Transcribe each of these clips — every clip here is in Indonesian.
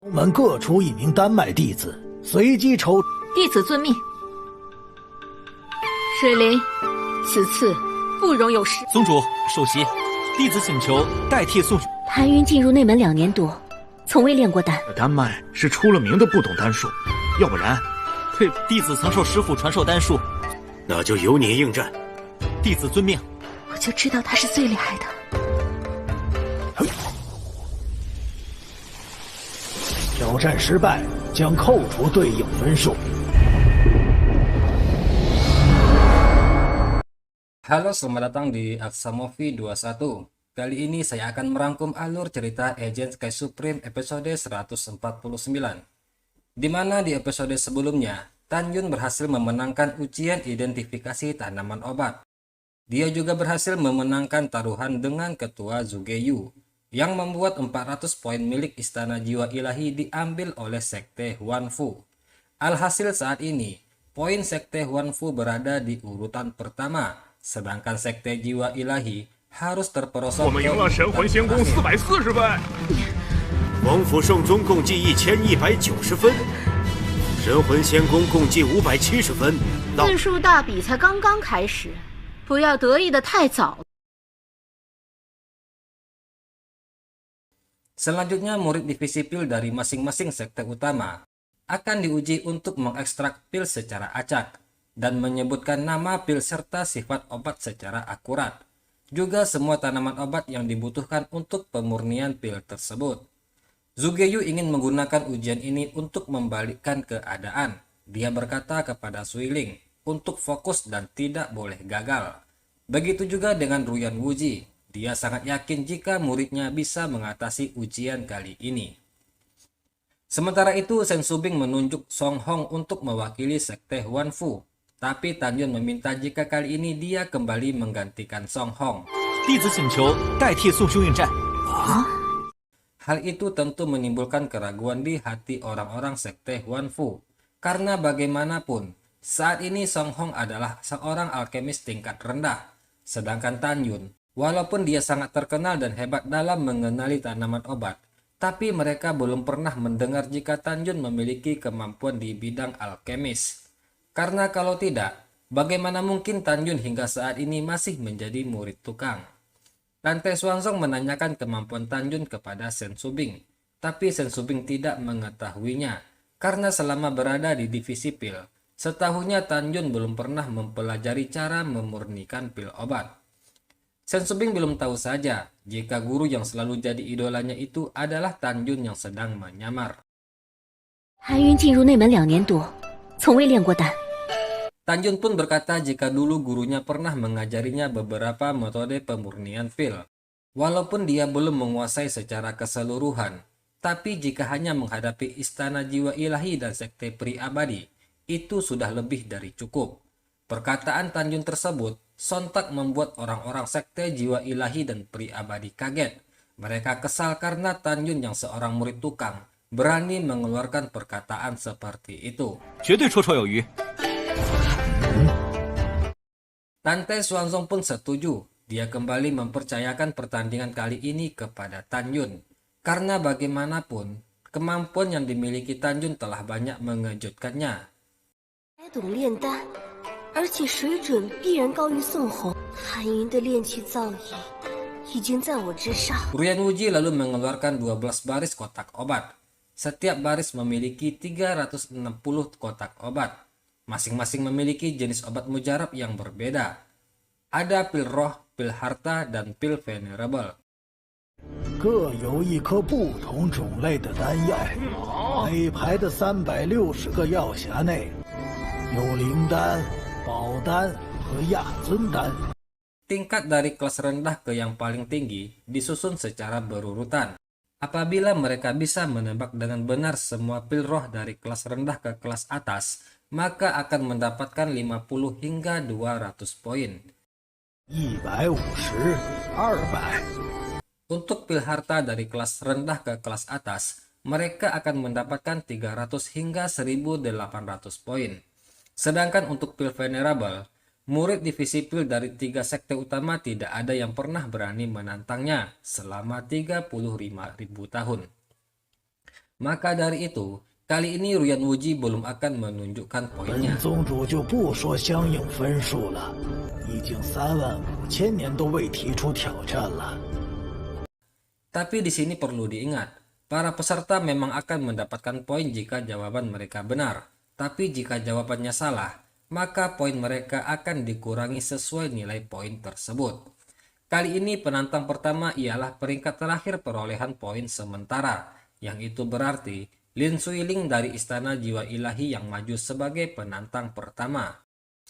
门各出一名丹麦弟子，随机抽。弟子遵命。水灵，此次不容有失。宗主，首席，弟子请求代替宋。谭云进入内门2年多，从未炼过丹。丹麦是出了名的不懂丹术，要不然，弟子曾受师傅传授丹术。那就由你应战。弟子遵命。我就知道他是最厉害的。挑战失败将扣除对应分数。Halo, selamat datang di Aksa Movie 21. Kali ini saya akan merangkum alur cerita Agent Sky Supreme episode 149. Di mana di episode sebelumnya, Tan Yun berhasil memenangkan ujian identifikasi tanaman obat. Dia juga berhasil memenangkan taruhan dengan ketua Zugeyu, yang membuat 400 poin milik Istana Jiwa Ilahi diambil oleh Sekte Huanfu. Alhasil saat ini, poin Sekte Huanfu berada di urutan pertama, sedangkan Sekte Jiwa Ilahi harus terperosok ke urutan terakhir. 王府圣宗共计1190分，神魂仙宫共计570分。字数大比才刚刚开始，不要得意的太早。 Selanjutnya, murid divisi pil dari masing-masing sekte utama akan diuji untuk mengekstrak pil secara acak dan menyebutkan nama pil serta sifat obat secara akurat. Juga semua tanaman obat yang dibutuhkan untuk pemurnian pil tersebut. Zugeyu ingin menggunakan ujian ini untuk membalikkan keadaan. Dia berkata kepada Suiling untuk fokus dan tidak boleh gagal. Begitu juga dengan Ruyan Wuji. Dia sangat yakin jika muridnya bisa mengatasi ujian kali ini. Sementara itu, Sen Subing menunjuk Song Hong untuk mewakili Sekte Huanfu. Tapi Tan Yun meminta jika kali ini dia kembali menggantikan Song Hong. 弟子请求代替宋兄应战。 Hal itu tentu menimbulkan keraguan di hati orang-orang Sekte Huanfu. Karena bagaimanapun, saat ini Song Hong adalah seorang alkemis tingkat rendah. Sedangkan Tan Yun, walaupun dia sangat terkenal dan hebat dalam mengenali tanaman obat, tapi mereka belum pernah mendengar jika Tan Yun memiliki kemampuan di bidang alkemis. Karena kalau tidak, bagaimana mungkin Tan Yun hingga saat ini masih menjadi murid tukang? Tante Xuanzong menanyakan kemampuan Tan Yun kepada Sen Subing, tapi Sen Subing tidak mengetahuinya, karena selama berada di divisi pil, setahunya Tan Yun belum pernah mempelajari cara memurnikan pil obat. Sen Subing belum tahu saja jika guru yang selalu jadi idolanya itu adalah Tan Yun yang sedang menyamar. 谭云进入内门2年多，从未炼过丹。 Tan Yun pun berkata jika dulu gurunya pernah mengajarinya beberapa metode pemurnian pil. Walaupun dia belum menguasai secara keseluruhan, tapi jika hanya menghadapi Istana Jiwa Ilahi dan Sekte Pri Abadi, itu sudah lebih dari cukup. Perkataan Tan Yun tersebut sontak membuat orang-orang Sekte Jiwa Ilahi dan Pri Abadi kaget. Mereka kesal karena Tan Yun yang seorang murid tukang berani mengeluarkan perkataan seperti itu. 绝对绰绰有余。 Tante Xuanzong pun setuju. Dia kembali mempercayakan pertandingan kali ini kepada Tan Yun. Karena bagaimanapun, kemampuan yang dimiliki Tan Yun telah banyak mengejutkannya. 还懂炼丹，而且水准必然高于宋红。谭云的炼气造诣已经在我之上。 Ruyan Wuji lalu mengeluarkan 12 baris kotak obat. Setiap baris memiliki 360 kotak obat. Masing-masing memiliki jenis obat mujarab yang berbeda. Ada pil roh, pil harta, dan pil venerable. 各有一颗不同种类的丹药，每排的360个药匣内有灵丹、宝丹和亚尊丹。 Tingkat dari kelas rendah ke yang paling tinggi disusun secara berurutan. Apabila mereka bisa menebak dengan benar semua pil roh dari kelas rendah ke kelas atas, maka akan mendapatkan 50 hingga 200 poin. 150、200。 Untuk pil harta dari kelas rendah ke kelas atas, mereka akan mendapatkan 300 hingga 1800 poin. Sedangkan untuk pil venerable, murid divisi pil dari 3 sekte utama tidak ada yang pernah berani menantangnya selama 35.000 tahun. Maka dari itu, kali ini Ruyan Wuji belum akan menunjukkan 本 poinnya. 宗主就不说相应分数了，已经35000年都未提出挑战了。 Tapi di sini perlu diingat, para peserta memang akan mendapatkan poin jika jawaban mereka benar. Tapi jika jawabannya salah, maka poin mereka akan dikurangi sesuai nilai poin tersebut. Kali ini penantang pertama ialah peringkat terakhir perolehan poin sementara, yang itu berarti Lin Suiling dari Istana Jiwa Ilahi yang maju sebagai penantang pertama.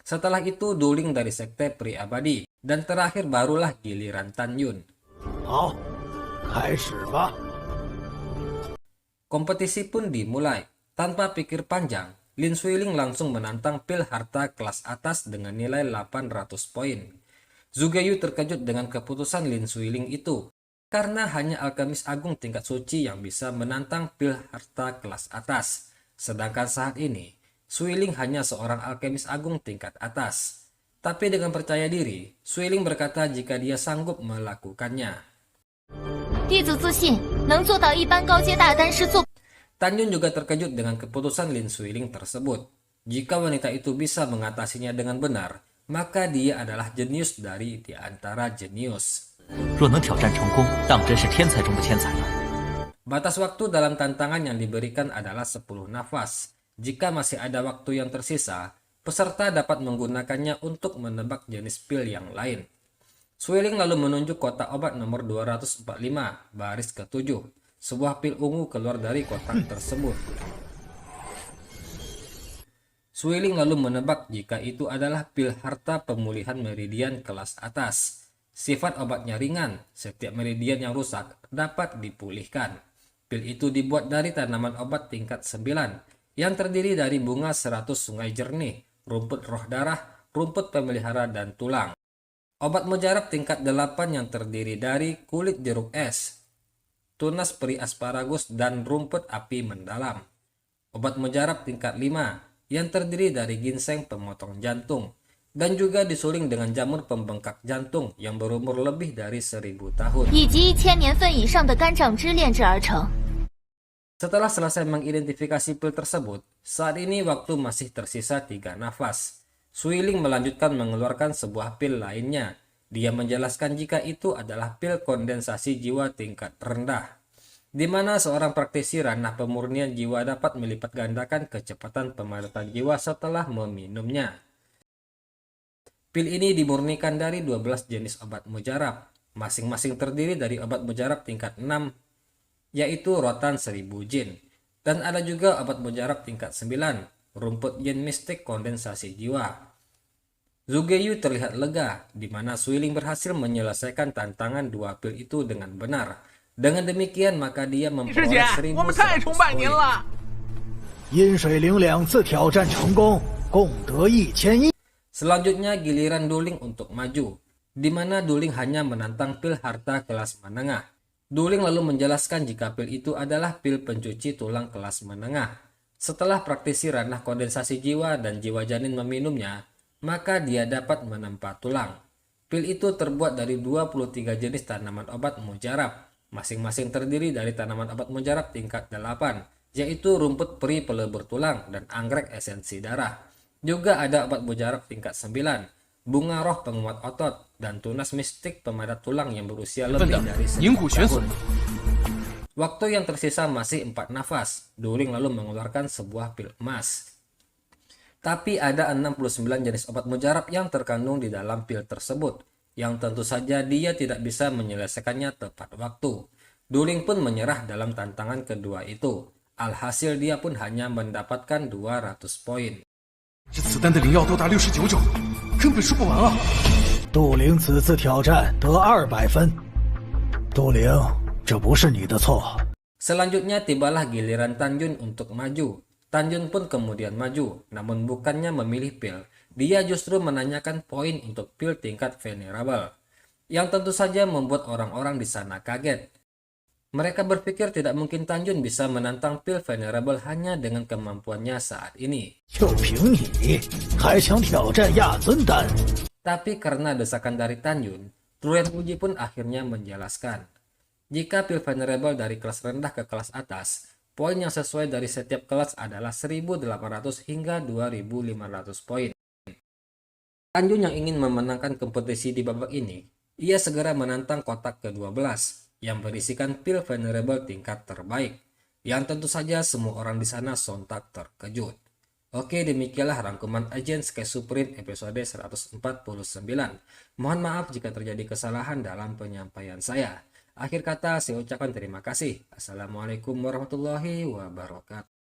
Setelah itu Duling dari Sekte Peri Abadi, dan terakhir barulah giliran Tan Yun. 好，开始吧。 Kompetisi pun dimulai. Tanpa pikir panjang, Lin Suiling langsung menantang pil harta kelas atas dengan nilai 800 poin. Zugeyu terkejut dengan keputusan Lin Suiling itu, karena hanya alkemis agung tingkat suci yang bisa menantang pil harta kelas atas. Sedangkan saat ini, Suiling hanya seorang alkemis agung tingkat atas. Tapi dengan percaya diri, Suiling berkata jika dia sanggup melakukannya. 弟子自信能做到一般高阶大丹师做。 Tan Yun juga terkejut dengan keputusan Lin Suiling tersebut. Jika wanita itu bisa mengatasinya dengan benar, maka dia adalah jenius dari di antara jenius. 若能挑战成功，当真是天才中的天才了。 Batas waktu dalam tantangan yang diberikan adalah 10 nafas. Jika masih ada waktu yang tersisa, peserta dapat menggunakannya untuk menebak jenis pil yang lain. Suiling lalu menunjuk kotak obat nomor 245, baris ke-7. Sebuah pil ungu keluar dari kotak tersebut. Suiling lalu menebak jika itu adalah pil harta pemulihan meridian kelas atas. Sifat obatnya ringan, setiap meridian yang rusak dapat dipulihkan. Pil itu dibuat dari tanaman obat tingkat 9, yang terdiri dari bunga 100 sungai jernih, rumput roh darah, rumput pemelihara, dan tulang. Obat mujarab tingkat 8 yang terdiri dari kulit jeruk es, tunas peri asparagus, dan rumput api mendalam. Obat mujarab tingkat 5 yang terdiri dari ginseng pemotong jantung, dan juga disuling dengan jamur pembengkak jantung yang berumur lebih dari 1000 tahun. 以及1000年份以上的肝脏汁炼制而成。 Setelah selesai mengidentifikasi pil tersebut, saat ini waktu masih tersisa 3 nafas. Suiling melanjutkan mengeluarkan sebuah pil lainnya. Dia menjelaskan jika itu adalah pil kondensasi jiwa tingkat rendah, di mana seorang praktisi ranah pemurnian jiwa dapat melipat gandakan kecepatan pemadatan jiwa setelah meminumnya. Pil ini dimurnikan dari 12 jenis obat mujarab, masing-masing terdiri dari obat mujarab tingkat 6, yaitu rotan 1000 jin, dan ada juga obat mujarab tingkat 9, rumput yin mistik kondensasi jiwa. Zugeyu terlihat lega, di mana Suiling berhasil menyelesaikan tantangan 2 pil itu dengan benar. Dengan demikian maka dia memperoleh 1100 poin. 阴水灵2次挑战成功，共得1001。 Selanjutnya giliran Duling untuk maju, di mana Duling hanya menantang pil harta kelas menengah. Duling lalu menjelaskan jika pil itu adalah pil pencuci tulang kelas menengah. Setelah praktisi ranah kondensasi jiwa dan jiwa janin meminumnya, maka dia dapat menempa tulang. Pil itu terbuat dari 23 jenis tanaman obat mujarab, masing-masing terdiri dari tanaman obat mujarab tingkat 8, yaitu rumput peri pelebur tulang dan anggrek esensi darah. Juga ada obat mujarab tingkat 9, bunga roh penguat otot, dan tunas mistik pemadat tulang yang berusia lebih dari 1000 tahun. Waktu yang tersisa masih 4 nafas. Duling lalu mengeluarkan sebuah pil emas. Tapi ada 69 jenis obat mujarab yang terkandung di dalam pil tersebut, yang tentu saja dia tidak bisa menyelesaikannya tepat waktu. Duling pun menyerah dalam tantangan kedua itu. Alhasil dia pun hanya mendapatkan 200 poin. 这子弹的灵药多达69种，根本说不完啊！杜灵此次挑战得200分。杜灵，这不是你的错。 Selanjutnya tibalah giliran Tan Yun untuk maju. Tan Yun pun kemudian maju, namun bukannya memilih pil, dia justru menanyakan poin untuk pil tingkat venerable, yang tentu saja membuat orang-orang di sana kaget. Mereka berpikir tidak mungkin Tan Yun bisa menantang pil venerable hanya dengan kemampuannya saat ini. 就凭你，还想挑战亚尊丹？ Tapi karena desakan dari Tan Yun, Ruyan Wuji pun akhirnya menjelaskan. Jika pil venerable dari kelas rendah ke kelas atas, Poin yang sesuai dari setiap kelas adalah 1.800 hingga 2.500 poin. Tanjung yang ingin memenangkan kompetisi di babak ini, ia segera menantang kotak ke-12 yang berisikan pil Venerable tingkat terbaik, yang tentu saja semua orang di sana sontak terkejut. Oke, demikianlah rangkuman Agents Sky Supreme episode 149. Mohon maaf jika terjadi kesalahan dalam penyampaian saya. Akhir kata saya ucapkan terima kasih. Assalamualaikum warahmatullahi wabarakatuh.